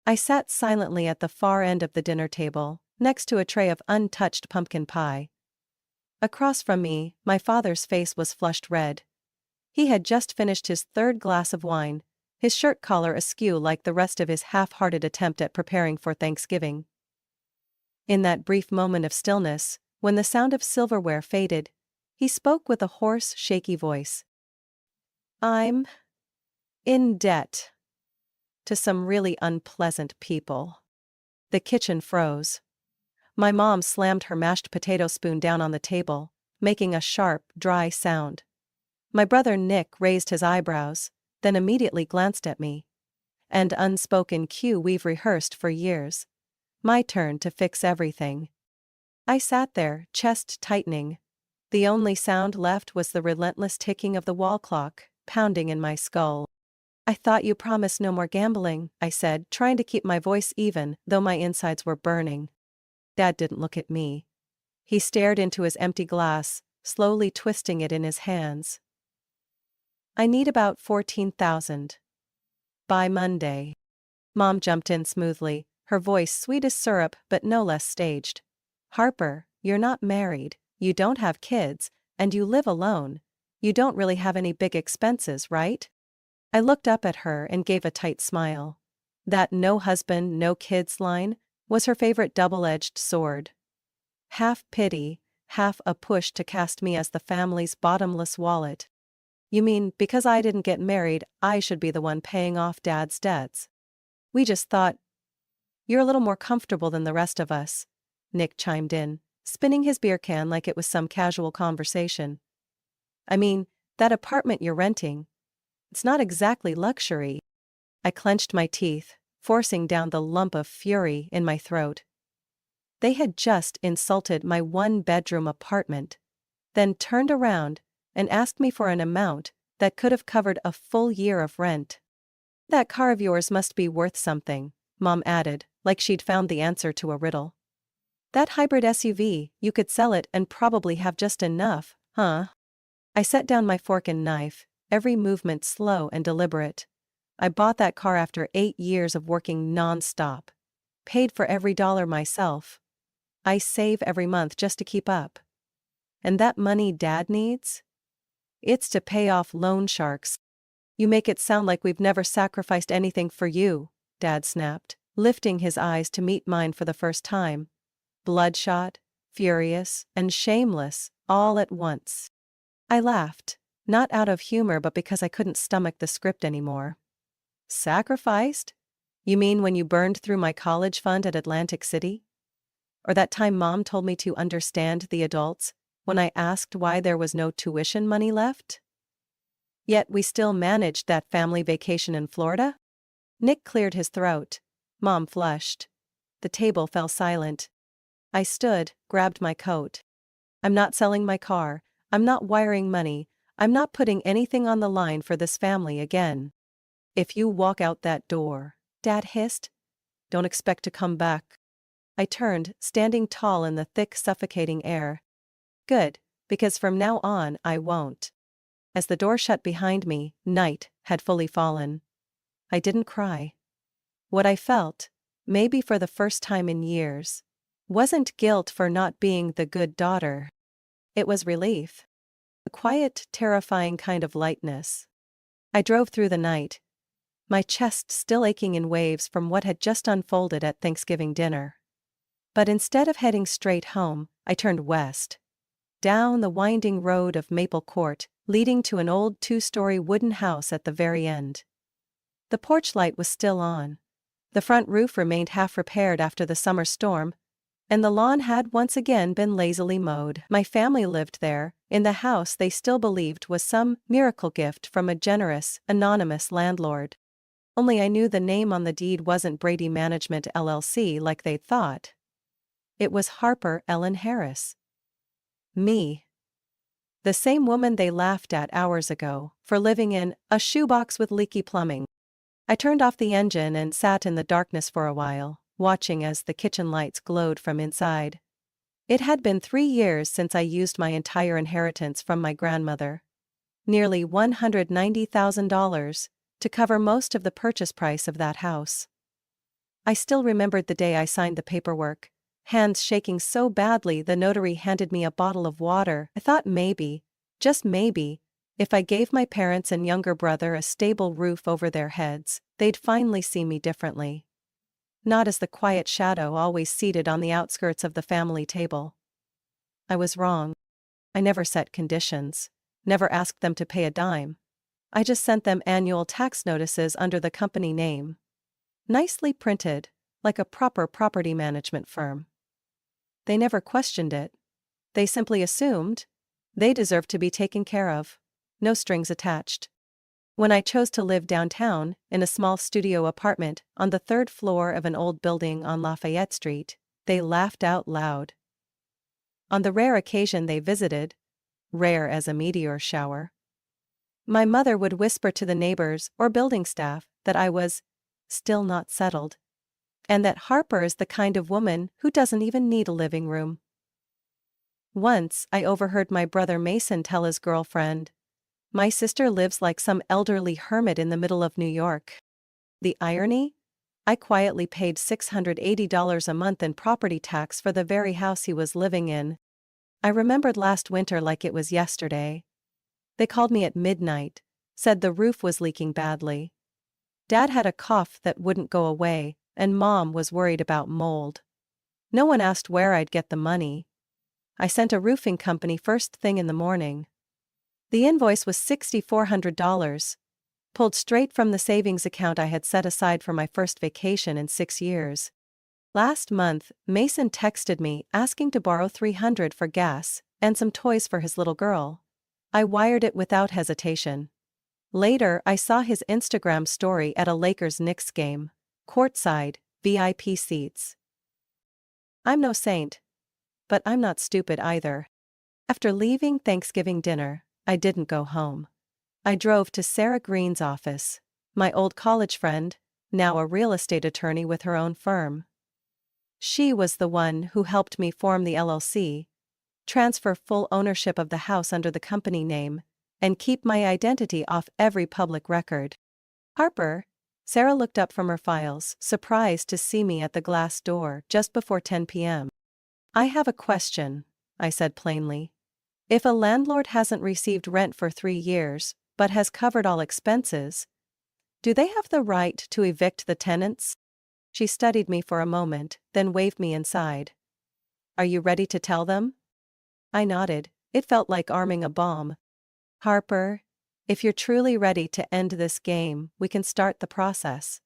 I sat silently at the far end of the dinner table, next to a tray of untouched pumpkin pie. Across from me, my father's face was flushed red. He had just finished his third glass of wine, his shirt collar askew like the rest of his half-hearted attempt at preparing for Thanksgiving. In that brief moment of stillness, when the sound of silverware faded, he spoke with a hoarse, shaky voice. "I'm in debt to some really unpleasant people." The kitchen froze. My mom slammed her mashed potato spoon down on the table, making a sharp, dry sound. My brother Nick raised his eyebrows, then immediately glanced at me. And unspoken cue we've rehearsed for years. My turn to fix everything. I sat there, chest tightening. The only sound left was the relentless ticking of the wall clock, pounding in my skull. "I thought you promised no more gambling," I said, trying to keep my voice even, though my insides were burning. Dad didn't look at me. He stared into his empty glass, slowly twisting it in his hands. "I need about 14,000. By Monday." Mom jumped in smoothly, her voice sweet as syrup but no less staged. "Harper, you're not married, you don't have kids, and you live alone. You don't really have any big expenses, right?" I looked up at her and gave a tight smile. That "no husband, no kids" line was her favorite double-edged sword. Half pity, half a push to cast me as the family's bottomless wallet. "You mean, because I didn't get married, I should be the one paying off Dad's debts? We just thought you're a little more comfortable than the rest of us," Nick chimed in, spinning his beer can like it was some casual conversation. "I mean, that apartment you're renting, it's not exactly luxury." I clenched my teeth, forcing down the lump of fury in my throat. They had just insulted my one-bedroom apartment, then turned around and asked me for an amount that could have covered a full year of rent. "That car of yours must be worth something," Mom added, like she'd found the answer to a riddle. "That hybrid SUV, you could sell it and probably have just enough, huh?" I set down my fork and knife, every movement slow and deliberate. I bought that car after 8 years of working non-stop. Paid for every dollar myself. I save every month just to keep up. And that money Dad needs? It's to pay off loan sharks. "You make it sound like we've never sacrificed anything for you," Dad snapped, lifting his eyes to meet mine for the first time. Bloodshot, furious, and shameless, all at once. I laughed, not out of humor but because I couldn't stomach the script anymore. "Sacrificed? You mean when you burned through my college fund at Atlantic City? Or that time Mom told me to understand the adults when I asked why there was no tuition money left? Yet we still managed that family vacation in Florida?" Nick cleared his throat. Mom flushed. The table fell silent. I stood, grabbed my coat. "I'm not selling my car, I'm not wiring money, I'm not putting anything on the line for this family again. If you walk out that door," Dad hissed, "don't expect to come back." I turned, standing tall in the thick, suffocating air. Good, because from now on I won't. As the door shut behind me, night had fully fallen. I didn't cry. What I felt, maybe for the first time in years, wasn't guilt for not being the good daughter. It was relief. A quiet, terrifying kind of lightness. I drove through the night, my chest still aching in waves from what had just unfolded at Thanksgiving dinner. But instead of heading straight home, I turned west. Down the winding road of Maple Court, leading to an old 2-story wooden house at the very end. The porch light was still on. The front roof remained half repaired after the summer storm, and the lawn had once again been lazily mowed. My family lived there, in the house they still believed was some miracle gift from a generous, anonymous landlord. Only I knew the name on the deed wasn't Brady Management LLC like they'd thought. It was Harper Ellen Harris. Me. The same woman they laughed at hours ago for living in a shoebox with leaky plumbing. I turned off the engine and sat in the darkness for a while, watching as the kitchen lights glowed from inside. It had been 3 years since I used my entire inheritance from my grandmother. Nearly $190,000 to cover most of the purchase price of that house. I still remembered the day I signed the paperwork. Hands shaking so badly the notary handed me a bottle of water. I thought maybe, just maybe, if I gave my parents and younger brother a stable roof over their heads, they'd finally see me differently. Not as the quiet shadow always seated on the outskirts of the family table. I was wrong. I never set conditions, never asked them to pay a dime. I just sent them annual tax notices under the company name. Nicely printed, like a proper property management firm. They never questioned it. They simply assumed they deserved to be taken care of. No strings attached. When I chose to live downtown, in a small studio apartment on the third floor of an old building on Lafayette Street, they laughed out loud. On the rare occasion they visited, rare as a meteor shower, my mother would whisper to the neighbors or building staff that I was still not settled, and that Harper is the kind of woman who doesn't even need a living room. Once, I overheard my brother Mason tell his girlfriend, "My sister lives like some elderly hermit in the middle of New York." The irony? I quietly paid $680 a month in property tax for the very house he was living in. I remembered last winter like it was yesterday. They called me at midnight, said the roof was leaking badly. Dad had a cough that wouldn't go away, and Mom was worried about mold. No one asked where I'd get the money. I sent a roofing company first thing in the morning. The invoice was $6,400, pulled straight from the savings account I had set aside for my first vacation in 6 years. Last month, Mason texted me asking to borrow $300 for gas and some toys for his little girl. I wired it without hesitation. Later, I saw his Instagram story at a Lakers-Knicks game. Courtside, VIP seats. I'm no saint. But I'm not stupid either. After leaving Thanksgiving dinner, I didn't go home. I drove to Sarah Green's office, my old college friend, now a real estate attorney with her own firm. She was the one who helped me form the LLC, transfer full ownership of the house under the company name, and keep my identity off every public record. "Harper," Sarah looked up from her files, surprised to see me at the glass door just before 10 p.m. "I have a question," I said plainly. "If a landlord hasn't received rent for 3 years, but has covered all expenses, do they have the right to evict the tenants?" She studied me for a moment, then waved me inside. "Are you ready to tell them?" I nodded. It felt like arming a bomb. "Harper, if you're truly ready to end this game, we can start the process.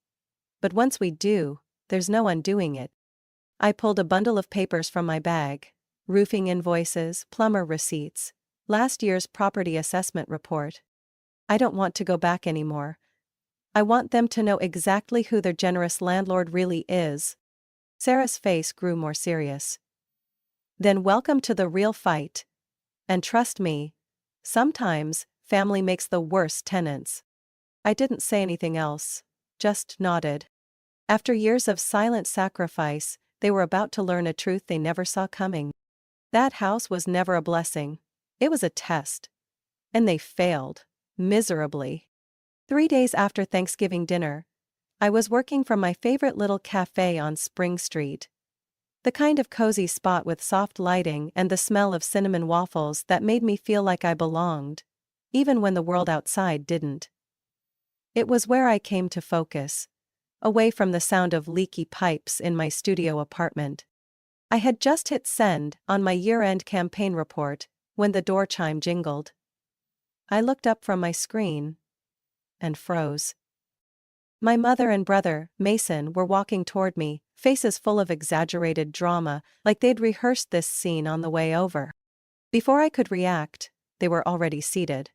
But once we do, there's no undoing it." I pulled a bundle of papers from my bag. Roofing invoices, plumber receipts, last year's property assessment report. I don't want to go back anymore. I want them to know exactly who their generous landlord really is. Sarah's face grew more serious. "Then welcome to the real fight. And trust me, sometimes, family makes the worst tenants." I didn't say anything else, just nodded. After years of silent sacrifice, they were about to learn a truth they never saw coming. That house was never a blessing. It was a test. And they failed, miserably. 3 days after Thanksgiving dinner, I was working from my favorite little cafe on Spring Street. The kind of cozy spot with soft lighting and the smell of cinnamon waffles that made me feel like I belonged, even when the world outside didn't. It was where I came to focus, away from the sound of leaky pipes in my studio apartment. I had just hit send on my year-end campaign report when the door chime jingled. I looked up from my screen and froze. My mother and brother, Mason, were walking toward me, faces full of exaggerated drama, like they'd rehearsed this scene on the way over. Before I could react, they were already seated.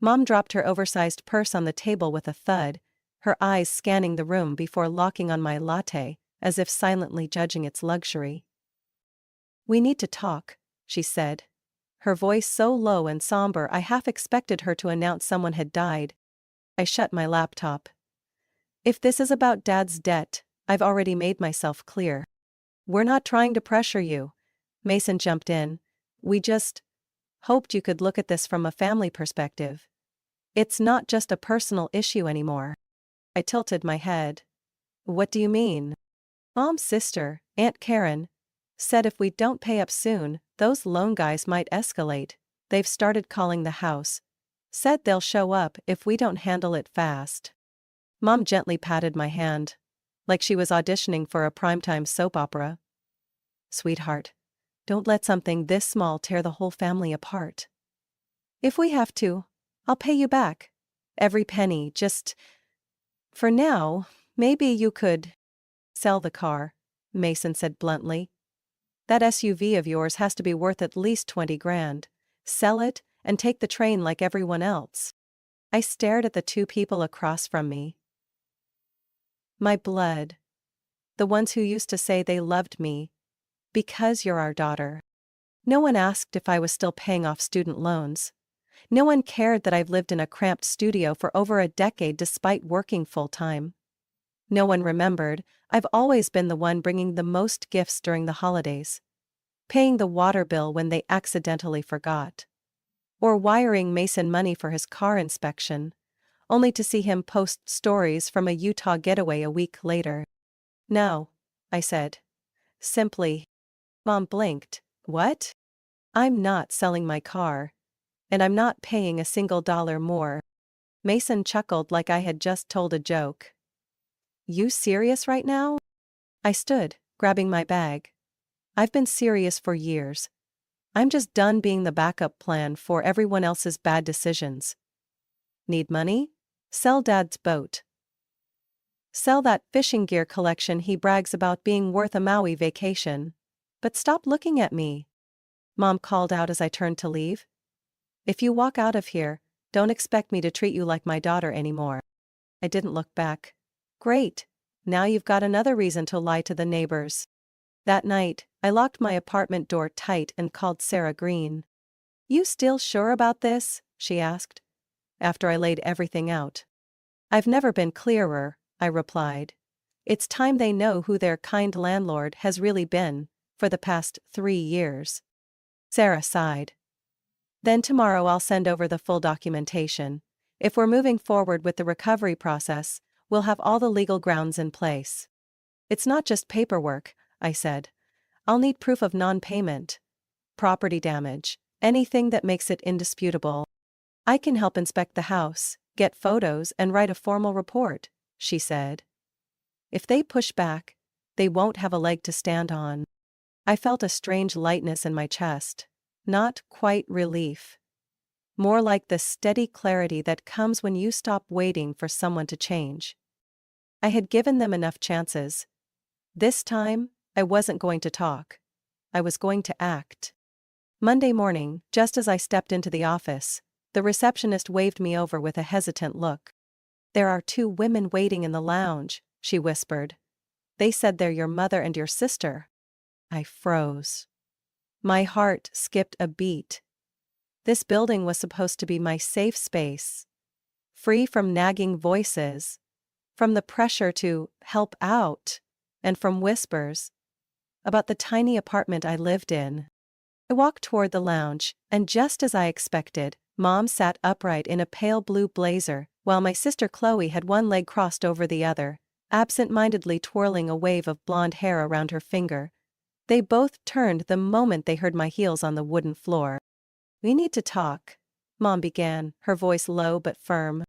Mom dropped her oversized purse on the table with a thud, her eyes scanning the room before locking on my latte, as if silently judging its luxury. "We need to talk," she said. Her voice so low and somber I half expected her to announce someone had died. I shut my laptop. "If this is about Dad's debt, I've already made myself clear. We're not trying to pressure you." Mason jumped in. "We just hoped you could look at this from a family perspective. It's not just a personal issue anymore." I tilted my head. What do you mean? Mom's sister, Aunt Karen, said if we don't pay up soon, those loan guys might escalate. They've started calling the house. Said they'll show up if we don't handle it fast. Mom gently patted my hand, like she was auditioning for a primetime soap opera. Sweetheart, don't let something this small tear the whole family apart. If we have to, I'll pay you back. Every penny, just… For now, maybe you could… Sell the car, Mason said bluntly. That SUV of yours has to be worth at least 20 grand. Sell it, and take the train like everyone else. I stared at the two people across from me. My blood. The ones who used to say they loved me. Because you're our daughter. No one asked if I was still paying off student loans. No one cared that I've lived in a cramped studio for over a decade despite working full-time. No one remembered I've always been the one bringing the most gifts during the holidays. Paying the water bill when they accidentally forgot. Or wiring Mason money for his car inspection, only to see him post stories from a Utah getaway a week later. No, I said. Simply. Mom blinked. What? I'm not selling my car. And I'm not paying a single dollar more. Mason chuckled like I had just told a joke. You serious right now? I stood, grabbing my bag. I've been serious for years. I'm just done being the backup plan for everyone else's bad decisions. Need money? Sell Dad's boat. Sell that fishing gear collection he brags about being worth a Maui vacation. But stop looking at me. Mom called out as I turned to leave. If you walk out of here, don't expect me to treat you like my daughter anymore. I didn't look back. Great. Now you've got another reason to lie to the neighbors. That night, I locked my apartment door tight and called Sarah Green. You still sure about this? She asked, after I laid everything out. I've never been clearer, I replied. It's time they know who their kind landlord has really been, for the past 3 years. Sarah sighed. Then tomorrow I'll send over the full documentation. If we're moving forward with the recovery process, we'll have all the legal grounds in place. It's not just paperwork, I said. I'll need proof of non-payment, property damage, anything that makes it indisputable. I can help inspect the house, get photos, and write a formal report, she said. If they push back, they won't have a leg to stand on. I felt a strange lightness in my chest. Not quite relief. More like the steady clarity that comes when you stop waiting for someone to change. I had given them enough chances. This time, I wasn't going to talk. I was going to act. Monday morning, just as I stepped into the office, the receptionist waved me over with a hesitant look. There are 2 women waiting in the lounge, she whispered. They said they're your mother and your sister. I froze. My heart skipped a beat. This building was supposed to be my safe space. Free from nagging voices. From the pressure to help out. And from whispers about the tiny apartment I lived in. I walked toward the lounge, and just as I expected, Mom sat upright in a pale blue blazer, while my sister Chloe had one leg crossed over the other, absent-mindedly twirling a wave of blonde hair around her finger. They both turned the moment they heard my heels on the wooden floor. We need to talk, Mom began, her voice low but firm.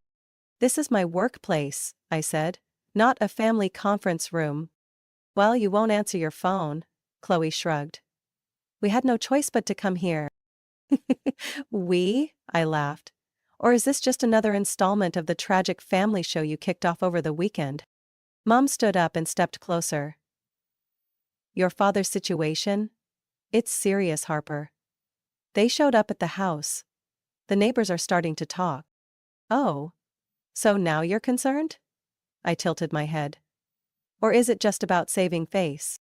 This is my workplace, I said, not a family conference room. Well, you won't answer your phone, Chloe shrugged. We had no choice but to come here. We? I laughed. Or is this just another installment of the tragic family show you kicked off over the weekend? Mom stood up and stepped closer. Your father's situation? It's serious, Harper. They showed up at the house. The neighbors are starting to talk. Oh. So now you're concerned? I tilted my head. Or is it just about saving face?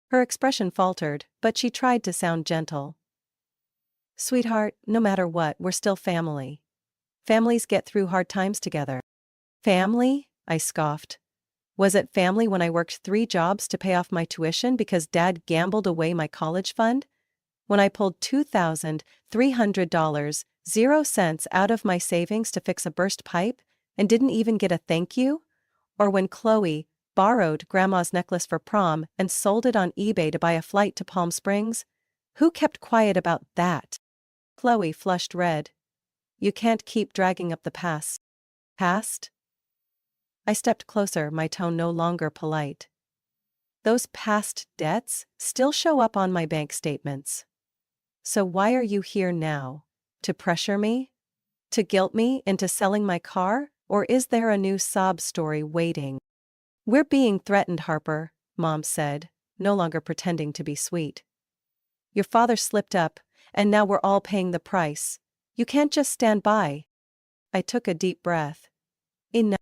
Her expression faltered, but she tried to sound gentle. Sweetheart, no matter what, we're still family. Families get through hard times together. Family? I scoffed. Was it family when I worked 3 jobs to pay off my tuition because Dad gambled away my college fund? When I pulled $2,300, 0 cents out of my savings to fix a burst pipe, and didn't even get a thank you? Or when Chloe, borrowed Grandma's necklace for prom and sold it on eBay to buy a flight to Palm Springs? Who kept quiet about that? Chloe flushed red. You can't keep dragging up the past. Past? I stepped closer, my tone no longer polite. Those past debts still show up on my bank statements. So why are you here now? To pressure me? To guilt me into selling my car? Or is there a new sob story waiting? We're being threatened, Harper, Mom said, no longer pretending to be sweet. Your father slipped up, and now we're all paying the price. You can't just stand by. I took a deep breath. Enough.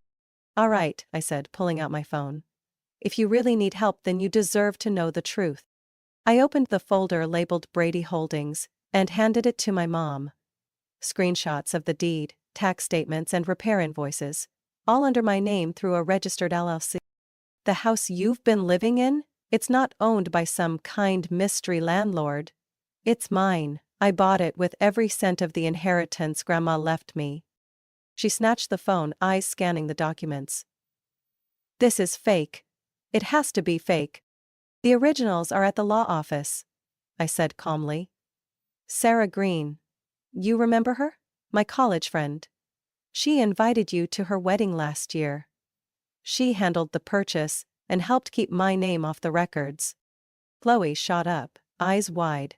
All right, I said, pulling out my phone. If you really need help, then you deserve to know the truth. I opened the folder labeled Brady Holdings and handed it to my mom. Screenshots of the deed, tax statements, and repair invoices, all under my name through a registered LLC. The house you've been living in? It's not owned by some kind mystery landlord. It's mine. I bought it with every cent of the inheritance Grandma left me. She snatched the phone, eyes scanning the documents. This is fake. It has to be fake. The originals are at the law office, I said calmly. Sarah Green. You remember her? My college friend. She invited you to her wedding last year. She handled the purchase and helped keep my name off the records. Chloe shot up, eyes wide.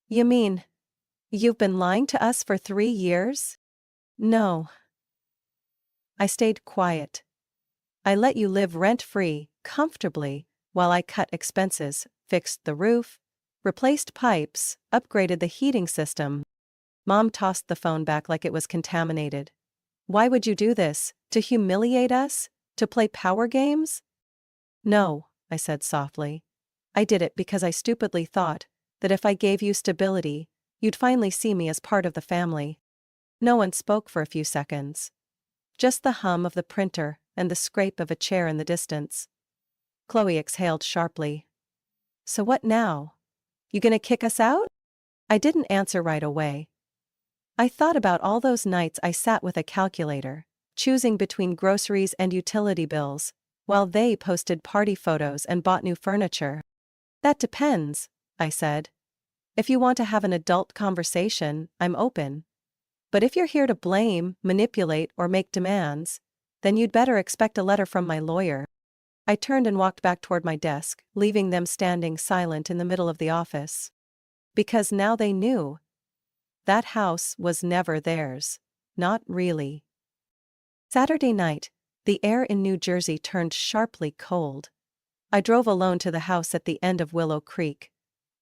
You mean, you've been lying to us for 3 years? No. I stayed quiet. I let you live rent-free, comfortably, while I cut expenses, fixed the roof, replaced pipes, upgraded the heating system. Mom tossed the phone back like it was contaminated. Why would you do this? To humiliate us? To play power games? No, I said softly. I did it because I stupidly thought that if I gave you stability, you'd finally see me as part of the family. No one spoke for a few seconds. Just the hum of the printer and the scrape of a chair in the distance. Chloe exhaled sharply. So what now? You gonna kick us out? I didn't answer right away. I thought about all those nights I sat with a calculator, choosing between groceries and utility bills, while they posted party photos and bought new furniture. That depends, I said. If you want to have an adult conversation, I'm open. But if you're here to blame, manipulate, or make demands, then you'd better expect a letter from my lawyer. I turned and walked back toward my desk, leaving them standing silent in the middle of the office. Because now they knew. That house was never theirs. Not really. Saturday night, the air in New Jersey turned sharply cold. I drove alone to the house at the end of Willow Creek,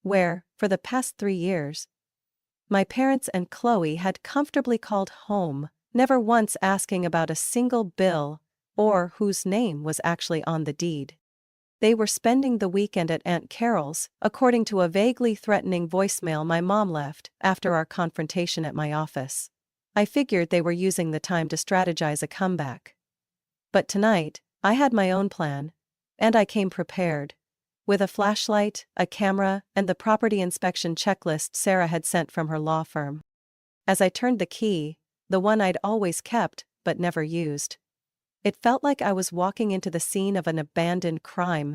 where, for the past 3 years, my parents and Chloe had comfortably called home, never once asking about a single bill or whose name was actually on the deed. They were spending the weekend at Aunt Carol's, according to a vaguely threatening voicemail my mom left after our confrontation at my office. I figured they were using the time to strategize a comeback. But tonight, I had my own plan, and I came prepared. With a flashlight, a camera, and the property inspection checklist Sarah had sent from her law firm. As I turned the key, the one I'd always kept but never used, it felt like I was walking into the scene of an abandoned crime.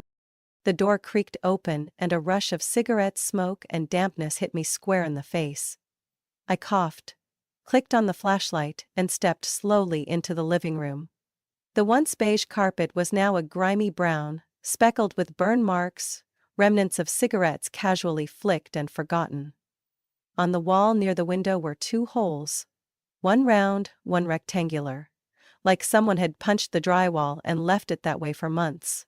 The door creaked open and a rush of cigarette smoke and dampness hit me square in the face. I coughed, clicked on the flashlight, and stepped slowly into the living room. The once beige carpet was now a grimy brown, speckled with burn marks, remnants of cigarettes casually flicked and forgotten. On the wall near the window were 2 holes, one round, one rectangular, like someone had punched the drywall and left it that way for months.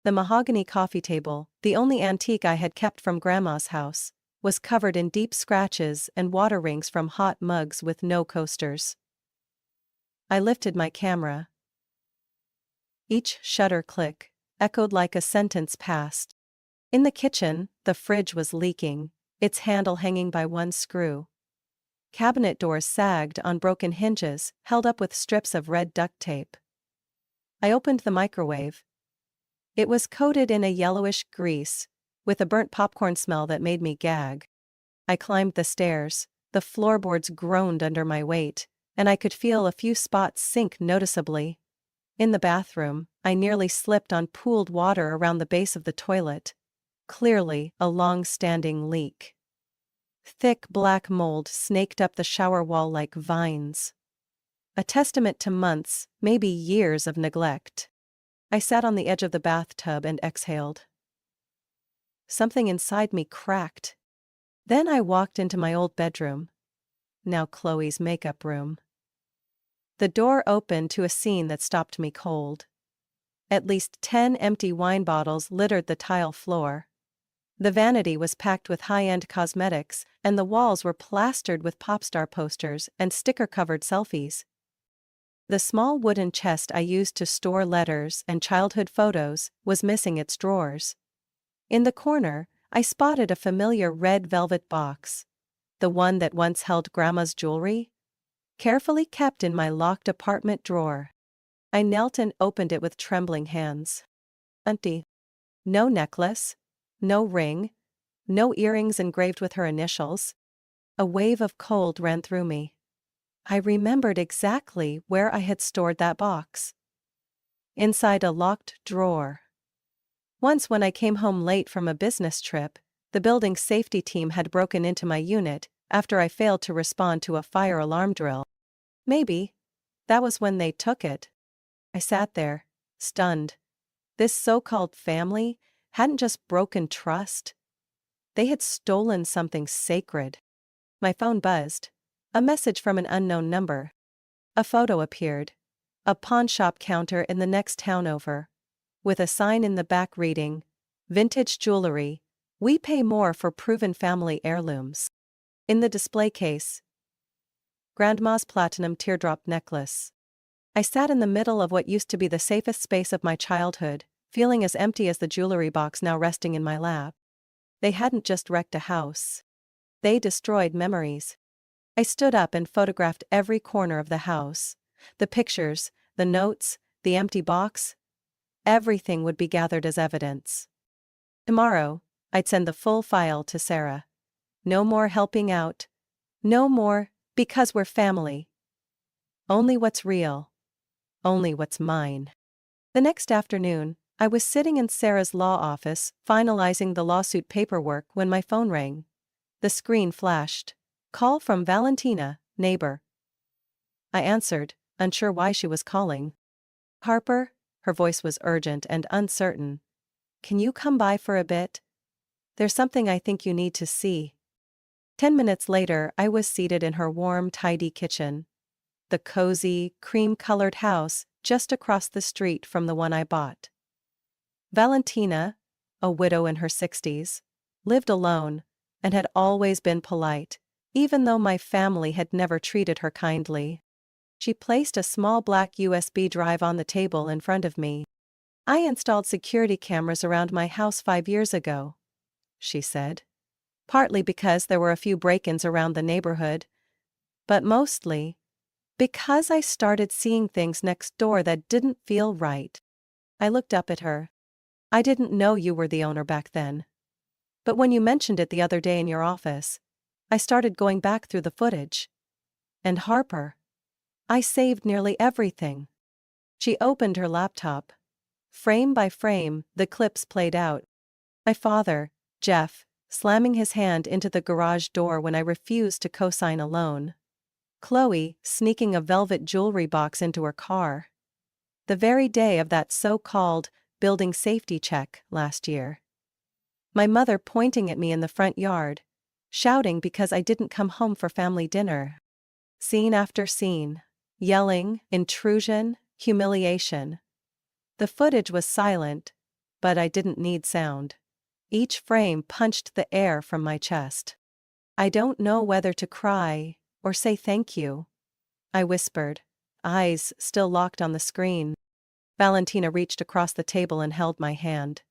The mahogany coffee table, the only antique I had kept from Grandma's house, was covered in deep scratches and water rings from hot mugs with no coasters. I lifted my camera. Each shutter click echoed like a sentence passed. In the kitchen, the fridge was leaking, its handle hanging by one screw. Cabinet doors sagged on broken hinges, held up with strips of red duct tape. I opened the microwave. It was coated in a yellowish grease, with a burnt popcorn smell that made me gag. I climbed the stairs, the floorboards groaned under my weight, and I could feel a few spots sink noticeably. In the bathroom, I nearly slipped on pooled water around the base of the toilet. Clearly, a long-standing leak. Thick black mold snaked up the shower wall like vines. A testament to months, maybe years of neglect. I sat on the edge of the bathtub and exhaled. Something inside me cracked. Then I walked into my old bedroom. Now Chloe's makeup room. The door opened to a scene that stopped me cold. At least 10 empty wine bottles littered the tile floor. The vanity was packed with high-end cosmetics, and the walls were plastered with pop star posters and sticker-covered selfies. The small wooden chest I used to store letters and childhood photos was missing its drawers. In the corner, I spotted a familiar red velvet box. The one that once held Grandma's jewelry? Carefully kept in my locked apartment drawer. I knelt and opened it with trembling hands. Empty. No necklace. No ring. No earrings engraved with her initials. A wave of cold ran through me. I remembered exactly where I had stored that box. Inside a locked drawer. Once when I came home late from a business trip, the building safety team had broken into my unit after I failed to respond to a fire alarm drill. Maybe that was when they took it. I sat there, stunned. This so-called family hadn't just broken trust. They had stolen something sacred. My phone buzzed. A message from an unknown number. A photo appeared. A pawn shop counter in the next town over. With a sign in the back reading, "Vintage jewelry. We pay more for proven family heirlooms." In the display case, Grandma's platinum teardrop necklace. I sat in the middle of what used to be the safest space of my childhood, feeling as empty as the jewelry box now resting in my lap. They hadn't just wrecked a house. They destroyed memories. I stood up and photographed every corner of the house. The pictures, the notes, the empty box. Everything would be gathered as evidence. Tomorrow, I'd send the full file to Sarah. No more helping out. No more, because we're family. Only what's real. Only what's mine. The next afternoon, I was sitting in Sarah's law office, finalizing the lawsuit paperwork when my phone rang. The screen flashed. Call from Valentina, neighbor. I answered, unsure why she was calling. Harper, her voice was urgent and uncertain. Can you come by for a bit? There's something I think you need to see. 10 minutes later, I was seated in her warm, tidy kitchen. The cozy, cream-colored house just across the street from the one I bought. Valentina, a widow in her 60s, lived alone and had always been polite, even though my family had never treated her kindly. She placed a small black USB drive on the table in front of me. I installed security cameras around my house 5 years ago, she said. Partly because there were a few break-ins around the neighborhood, but mostly because I started seeing things next door that didn't feel right. I looked up at her. I didn't know you were the owner back then. But when you mentioned it the other day in your office, I started going back through the footage. And Harper. I saved nearly everything. She opened her laptop. Frame by frame, the clips played out. My father, Jeff, slamming his hand into the garage door when I refused to co-sign a loan. Chloe sneaking a velvet jewelry box into her car. The very day of that so-called building safety check last year. My mother pointing at me in the front yard, shouting because I didn't come home for family dinner. Scene after scene. Yelling, intrusion, humiliation. The footage was silent, but I didn't need sound. Each frame punched the air from my chest. I don't know whether to cry or say thank you, I whispered, eyes still locked on the screen. Valentina reached across the table and held my hand.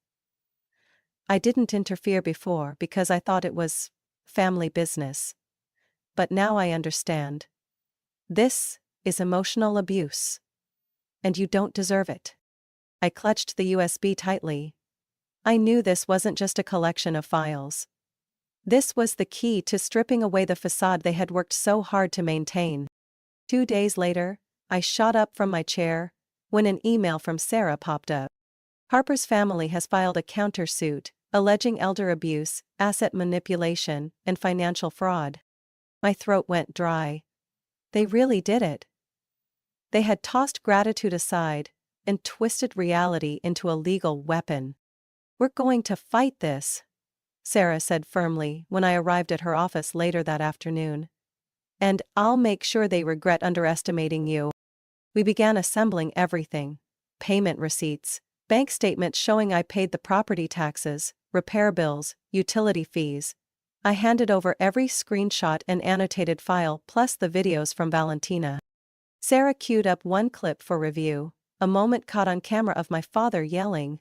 I didn't interfere before because I thought it was family business. But now I understand. This is emotional abuse. And you don't deserve it. I clutched the USB tightly. I knew this wasn't just a collection of files. This was the key to stripping away the facade they had worked so hard to maintain. 2 days later, I shot up from my chair, when an email from Sarah popped up. Harper's family has filed a countersuit, alleging elder abuse, asset manipulation, and financial fraud. My throat went dry. They really did it. They had tossed gratitude aside and twisted reality into a legal weapon. "We're going to fight this," Sarah said firmly when I arrived at her office later that afternoon. "And I'll make sure they regret underestimating you." We began assembling everything: payment receipts, bank statements showing I paid the property taxes, repair bills, utility fees. I handed over every screenshot and annotated file plus the videos from Valentina. Sarah queued up one clip for review, a moment caught on camera of my father yelling,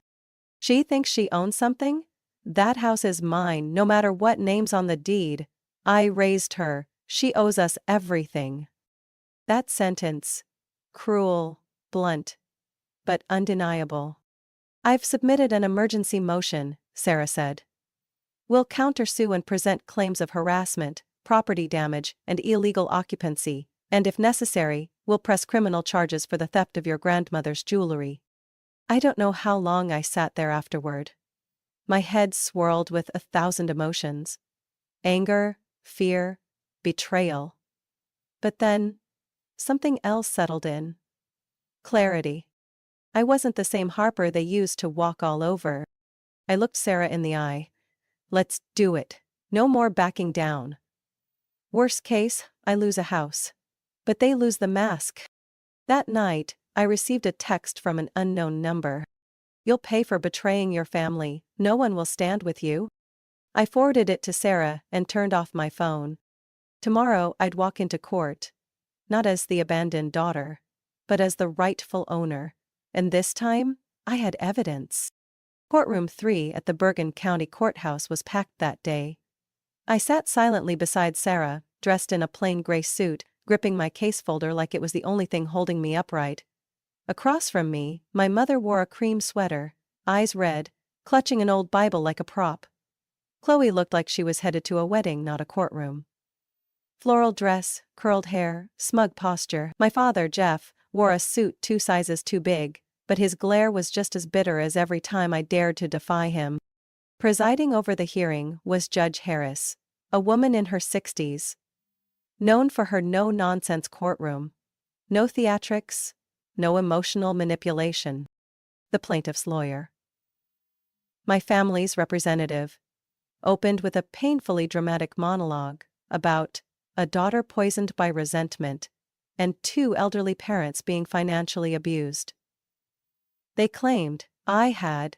"She thinks she owns something? That house is mine no matter what name's on the deed. I raised her, she owes us everything." That sentence, cruel, blunt, but undeniable. "I've submitted an emergency motion," Sarah said. "We'll countersue and present claims of harassment, property damage, and illegal occupancy, and if necessary, we'll press criminal charges for the theft of your grandmother's jewelry." I don't know how long I sat there afterward. My head swirled with 1,000 emotions. Anger, fear, betrayal. But then, something else settled in. Clarity. I wasn't the same Harper they used to walk all over. I looked Sarah in the eye. "Let's do it. No more backing down. Worst case, I lose a house. But they lose the mask." That night, I received a text from an unknown number. "You'll pay for betraying your family, no one will stand with you." I forwarded it to Sarah and turned off my phone. Tomorrow I'd walk into court. Not as the abandoned daughter, but as the rightful owner. And this time, I had evidence. Courtroom 3 at the Bergen County Courthouse was packed that day. I sat silently beside Sarah, dressed in a plain gray suit, gripping my case folder like it was the only thing holding me upright. Across from me, my mother wore a cream sweater, eyes red, clutching an old Bible like a prop. Chloe looked like she was headed to a wedding, not a courtroom. Floral dress, curled hair, smug posture. My father, Jeff, wore a suit 2 sizes too big, but his glare was just as bitter as every time I dared to defy him. Presiding over the hearing was Judge Harris, a woman in her 60s. Known for her no-nonsense courtroom. No theatrics, no emotional manipulation. The plaintiff's lawyer. My family's representative. Opened with a painfully dramatic monologue about a daughter poisoned by resentment and 2 elderly parents being financially abused. They claimed I had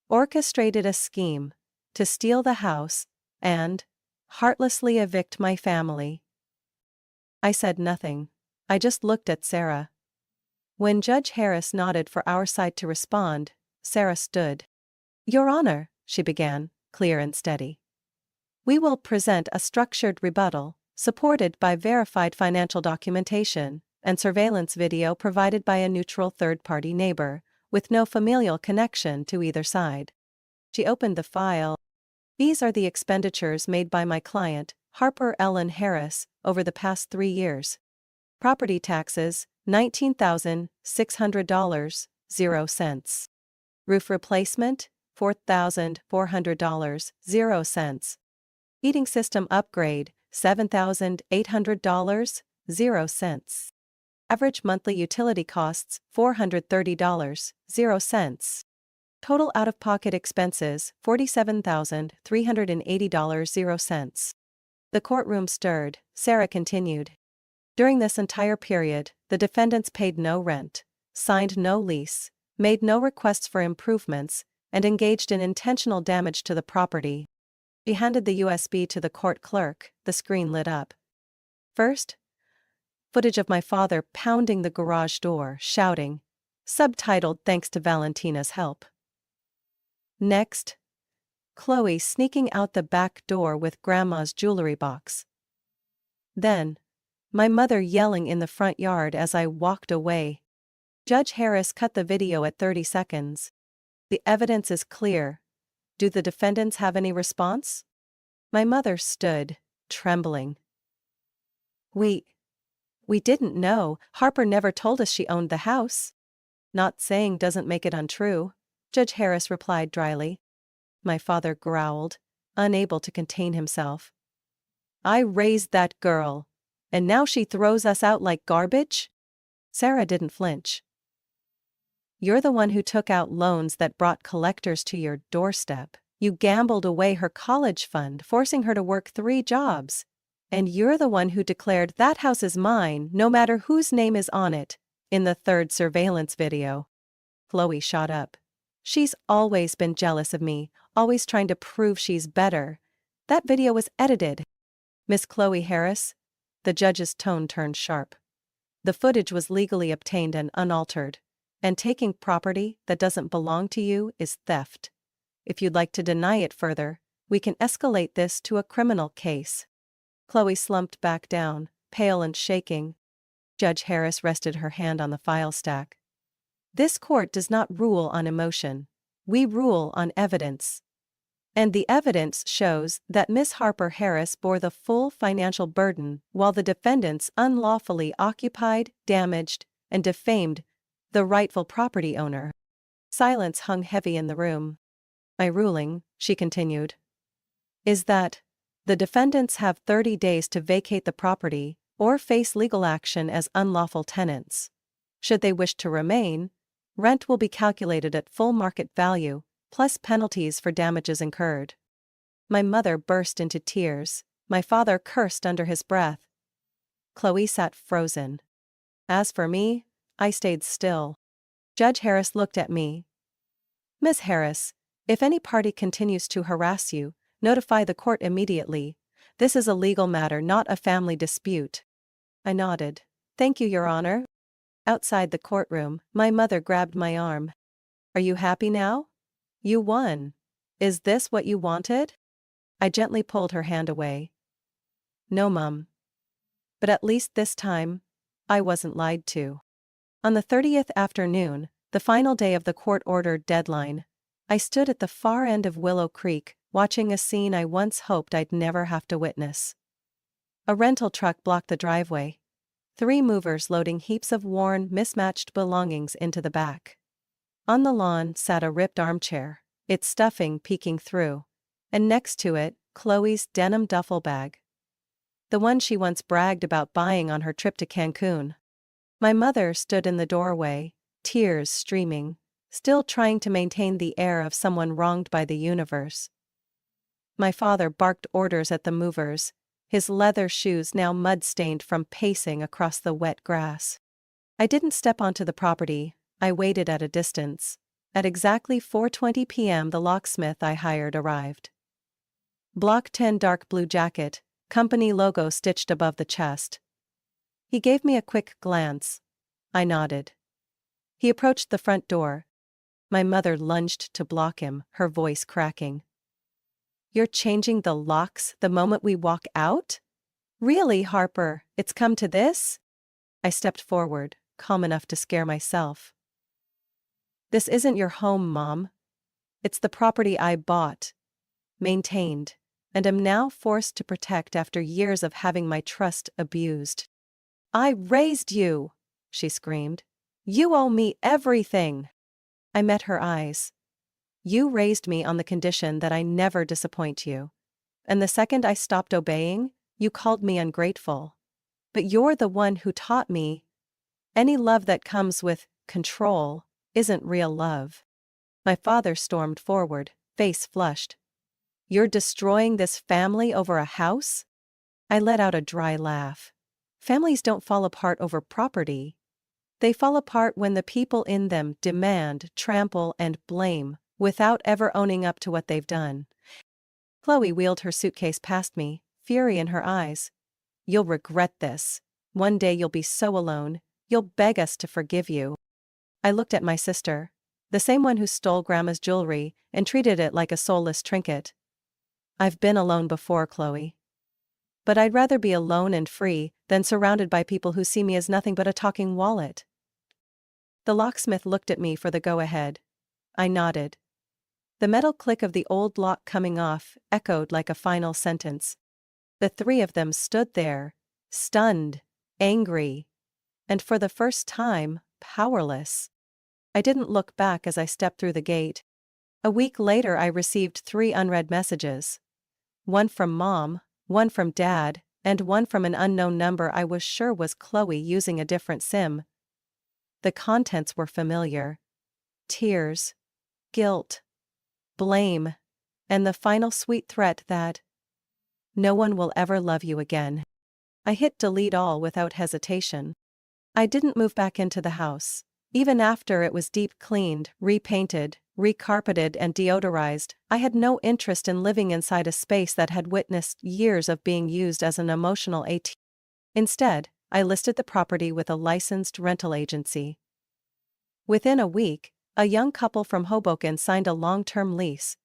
orchestrated a scheme to steal the house and heartlessly evict my family. I said nothing. I just looked at Sarah. When Judge Harris nodded for our side to respond, Sarah stood. "Your Honor," she began, clear and steady. "We will present a structured rebuttal, supported by verified financial documentation and surveillance video provided by a neutral third-party neighbor, with no familial connection to either side." She opened the file. "These are the expenditures made by my client, Harper Ellen Harris, over the past 3 years. Property taxes, $19,600, 0 cents. Roof replacement, $4,400, 0 cents. Heating system upgrade, $7,800, 0 cents. Average monthly utility costs, $430, 0 cents. Total out-of-pocket expenses, $47,380, 0 cents. The courtroom stirred. Sarah continued. "During this entire period, the defendants paid no rent, signed no lease, made no requests for improvements, and engaged in intentional damage to the property." She handed the USB to the court clerk. The screen lit up. First, footage of my father pounding the garage door, shouting, subtitled "Thanks to Valentina's help." Next, Chloe sneaking out the back door with Grandma's jewelry box. Then, my mother yelling in the front yard as I walked away. Judge Harris cut the video at 30 seconds. "The evidence is clear. Do the defendants have any response?" My mother stood, trembling. We didn't know. Harper never told us she owned the house." Not saying doesn't make it untrue, Judge Harris replied dryly. My father growled, unable to contain himself. I raised that girl, and now she throws us out like garbage? Sarah didn't flinch. You're the one who took out loans that brought collectors to your doorstep. You gambled away her college fund, forcing her to work 3 jobs. And you're the one who declared that house is mine, no matter whose name is on it, in the 3rd surveillance video. Chloe shot up. She's always been jealous of me, always trying to prove she's better. That video was edited. Miss Chloe Harris? The judge's tone turned sharp. The footage was legally obtained and unaltered. And taking property that doesn't belong to you is theft. If you'd like to deny it further, we can escalate this to a criminal case. Chloe slumped back down, pale and shaking. Judge Harris rested her hand on the file stack. This court does not rule on emotion. We rule on evidence. And the evidence shows that Miss Harper Harris bore the full financial burden while the defendants unlawfully occupied, damaged, and defamed the rightful property owner. Silence hung heavy in the room. My ruling, she continued, is that the defendants have 30 days to vacate the property or face legal action as unlawful tenants. Should they wish to remain, rent will be calculated at full market value, plus penalties for damages incurred. My mother burst into tears. My father cursed under his breath. Chloe sat frozen. As for me, I stayed still. Judge Harris looked at me. Miss Harris, if any party continues to harass you, notify the court immediately. This is a legal matter, not a family dispute. I nodded. Thank you, Your Honor. Outside the courtroom, my mother grabbed my arm. Are you happy now? You won. Is this what you wanted? I gently pulled her hand away. No, Mum. But at least this time, I wasn't lied to. On the 30th afternoon, the final day of the court-ordered deadline, I stood at the far end of Willow Creek, watching a scene I once hoped I'd never have to witness. A rental truck blocked the driveway. 3 movers loading heaps of worn, mismatched belongings into the back. On the lawn sat a ripped armchair, its stuffing peeking through, and next to it, Chloe's denim duffel bag. The one she once bragged about buying on her trip to Cancun. My mother stood in the doorway, tears streaming, still trying to maintain the air of someone wronged by the universe. My father barked orders at the movers, his leather shoes now mud-stained from pacing across the wet grass. I didn't step onto the property, I waited at a distance. At exactly 4:20 p.m. the locksmith I hired arrived. Block 10 dark blue jacket, company logo stitched above the chest. He gave me a quick glance. I nodded. He approached the front door. My mother lunged to block him, her voice cracking. You're changing the locks the moment we walk out? Really, Harper, it's come to this? I stepped forward, calm enough to scare myself. This isn't your home, Mom. It's the property I bought, maintained, and am now forced to protect after years of having my trust abused. I raised you, she screamed. You owe me everything. I met her eyes. You raised me on the condition that I never disappoint you. And the second I stopped obeying, you called me ungrateful. But you're the one who taught me. Any love that comes with control isn't real love. My father stormed forward, face flushed. You're destroying this family over a house? I let out a dry laugh. Families don't fall apart over property. They fall apart when the people in them demand, trample, and blame, without ever owning up to what they've done. Chloe wheeled her suitcase past me, fury in her eyes. You'll regret this. One day you'll be so alone, you'll beg us to forgive you. I looked at my sister, the same one who stole Grandma's jewelry and treated it like a soulless trinket. I've been alone before, Chloe. But I'd rather be alone and free than surrounded by people who see me as nothing but a talking wallet. The locksmith looked at me for the go-ahead. I nodded. The metal click of the old lock coming off echoed like a final sentence. The 3 of them stood there, stunned, angry, and for the first time, powerless. I didn't look back as I stepped through the gate. A week later, I received 3 unread messages. One from Mom, one from Dad, and one from an unknown number I was sure was Chloe using a different SIM. The contents were familiar. Tears, guilt, blame, and the final sweet threat that no one will ever love you again. I hit delete all without hesitation. I didn't move back into the house. Even after it was deep cleaned, repainted, recarpeted and deodorized, I had no interest in living inside a space that had witnessed years of being used as an emotional ATM. Instead, I listed the property with a licensed rental agency. Within a week, a young couple from Hoboken signed a long-term lease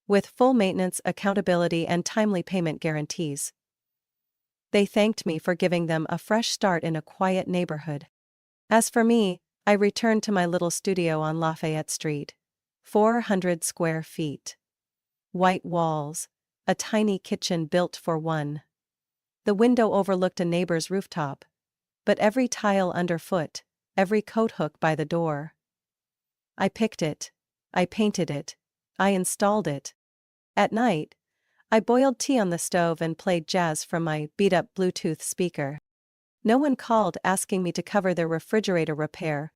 with full maintenance, accountability and timely payment guarantees. They thanked me for giving them a fresh start in a quiet neighborhood. As for me, I returned to my little studio on Lafayette Street. 400 square feet. White walls, a tiny kitchen built for one. The window overlooked a neighbor's rooftop. But every tile underfoot, every coat hook by the door. I picked it. I painted it. I installed it. At night, I boiled tea on the stove and played jazz from my beat-up Bluetooth speaker. No one called asking me to cover their refrigerator repair.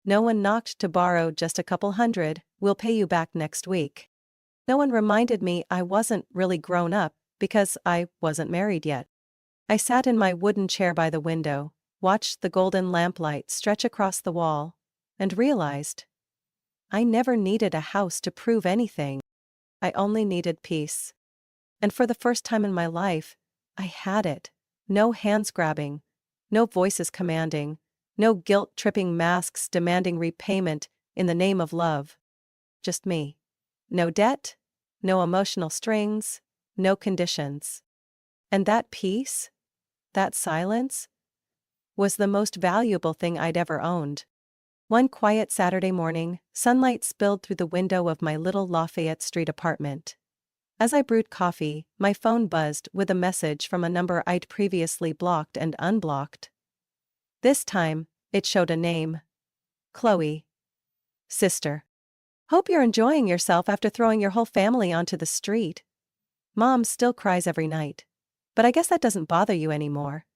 No one knocked to borrow just a couple hundred, we'll pay you back next week. No one reminded me I wasn't really grown up because I wasn't married yet. I sat in my wooden chair by the window, watched the golden lamplight stretch across the wall, and realized I never needed a house to prove anything. I only needed peace. And for the first time in my life, I had it. No hands grabbing, no voices commanding, no guilt-tripping masks demanding repayment in the name of love. Just me. No debt, no emotional strings, no conditions. And that peace, that silence, was the most valuable thing I'd ever owned. One quiet Saturday morning, sunlight spilled through the window of my little Lafayette Street apartment. As I brewed coffee, my phone buzzed with a message from a number I'd previously blocked and unblocked. This time, it showed a name. Chloe. Sister. Hope you're enjoying yourself after throwing your whole family onto the street. Mom still cries every night. But I guess that doesn't bother you anymore.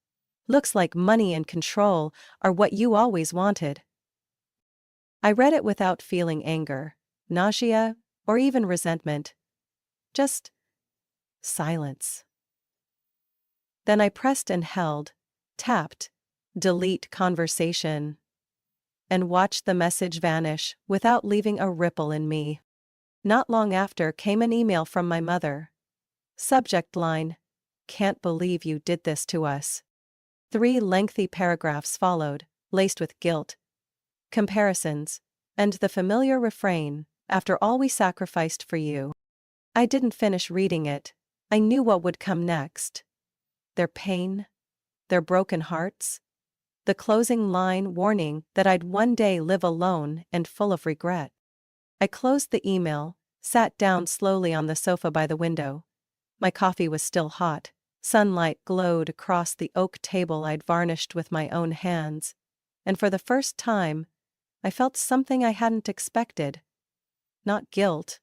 Looks like money and control are what you always wanted. I read it without feeling anger, nausea, or even resentment. Just silence. Then I pressed and held, tapped, delete conversation, and watched the message vanish without leaving a ripple in me. Not long after came an email from my mother. Subject line: "Can't believe you did this to us." 3 lengthy paragraphs followed, laced with guilt, comparisons, and the familiar refrain, "After all we sacrificed for you." I didn't finish reading it. I knew what would come next. Their pain, their broken hearts, the closing line warning that I'd one day live alone and full of regret. I closed the email, sat down slowly on the sofa by the window. My coffee was still hot. Sunlight glowed across the oak table I'd varnished with my own hands, and for the first time, I felt something I hadn't expected. Not guilt,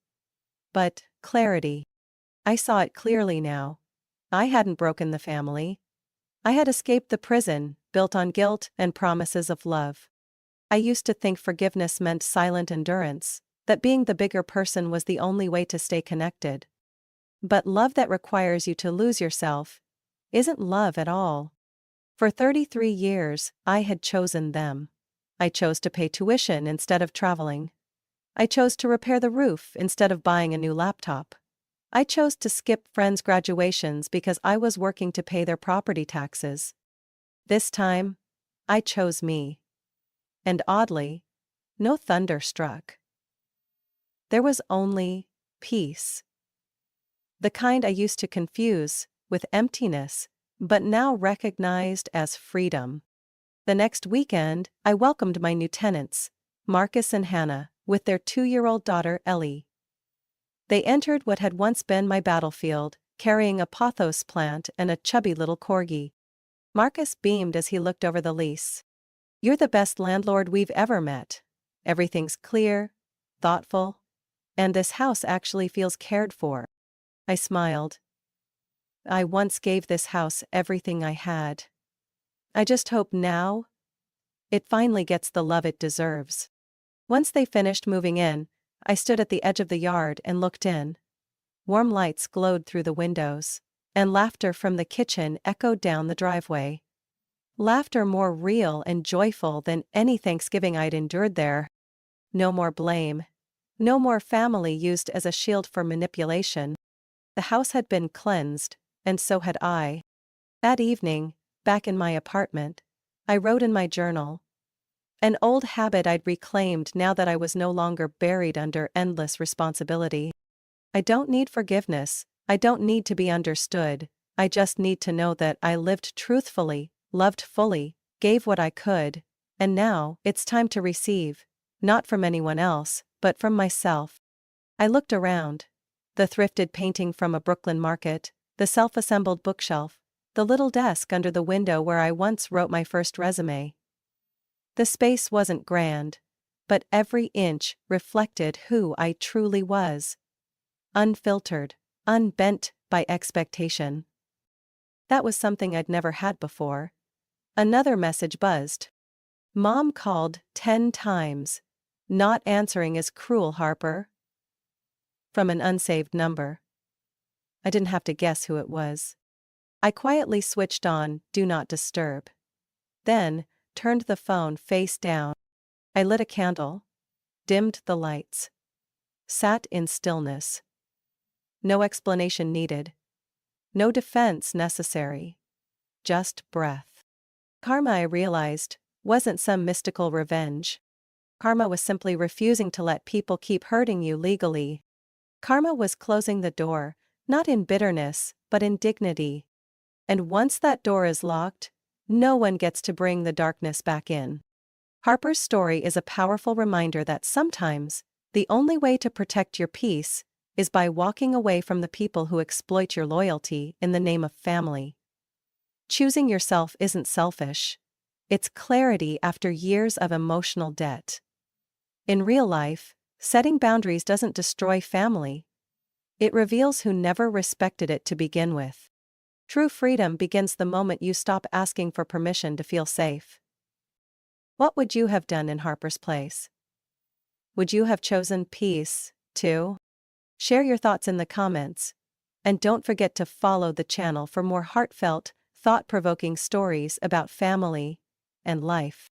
but clarity. I saw it clearly now. I hadn't broken the family. I had escaped the prison, built on guilt and promises of love. I used to think forgiveness meant silent endurance, that being the bigger person was the only way to stay connected. But love that requires you to lose yourself isn't love at all. For 33 years, I had chosen them. I chose to pay tuition instead of traveling. I chose to repair the roof instead of buying a new laptop. I chose to skip friends' graduations because I was working to pay their property taxes. This time, I chose me. And oddly, no thunder struck. There was only peace. The kind I used to confuse with emptiness, but now recognized as freedom. The next weekend, I welcomed my new tenants, Marcus and Hannah, with their 2-year-old daughter Ellie. They entered what had once been my battlefield, carrying a pothos plant and a chubby little corgi. Marcus beamed as he looked over the lease. "You're the best landlord we've ever met. Everything's clear, thoughtful, and this house actually feels cared for. I smiled. I once gave this house everything I had. I just hope now it finally gets the love it deserves. Once they finished moving in, I stood at the edge of the yard and looked in. Warm lights glowed through the windows, and laughter from the kitchen echoed down the driveway. Laughter more real and joyful than any Thanksgiving I'd endured there. No more blame. No more family used as a shield for manipulation. The house had been cleansed, and so had I. That evening, back in my apartment, I wrote in my journal. An old habit I'd reclaimed now that I was no longer buried under endless responsibility. I don't need forgiveness, I don't need to be understood, I just need to know that I lived truthfully, loved fully, gave what I could, and now it's time to receive, not from anyone else, but from myself. I looked around. The thrifted painting from a Brooklyn market, the self-assembled bookshelf, the little desk under the window where I once wrote my first resume. The space wasn't grand, but every inch reflected who I truly was. Unfiltered, unbent by expectation. That was something I'd never had before. Another message buzzed. Mom called 10 times. Not answering is cruel, Harper. From an unsaved number. I didn't have to guess who it was. I quietly switched on Do Not Disturb. Then, turned the phone face down. I lit a candle. Dimmed the lights. Sat in stillness. No explanation needed. No defense necessary. Just breath. Karma, I realized, wasn't some mystical revenge. Karma was simply refusing to let people keep hurting you legally. Karma was closing the door, not in bitterness, but in dignity. And once that door is locked, no one gets to bring the darkness back in. Harper's story is a powerful reminder that sometimes, the only way to protect your peace is by walking away from the people who exploit your loyalty in the name of family. Choosing yourself isn't selfish. It's clarity after years of emotional debt. In real life, setting boundaries doesn't destroy family. It reveals who never respected it to begin with. True freedom begins the moment you stop asking for permission to feel safe. What would you have done in Harper's place? Would you have chosen peace, too? Share your thoughts in the comments. And don't forget to follow the channel for more heartfelt, thought-provoking stories about family and life.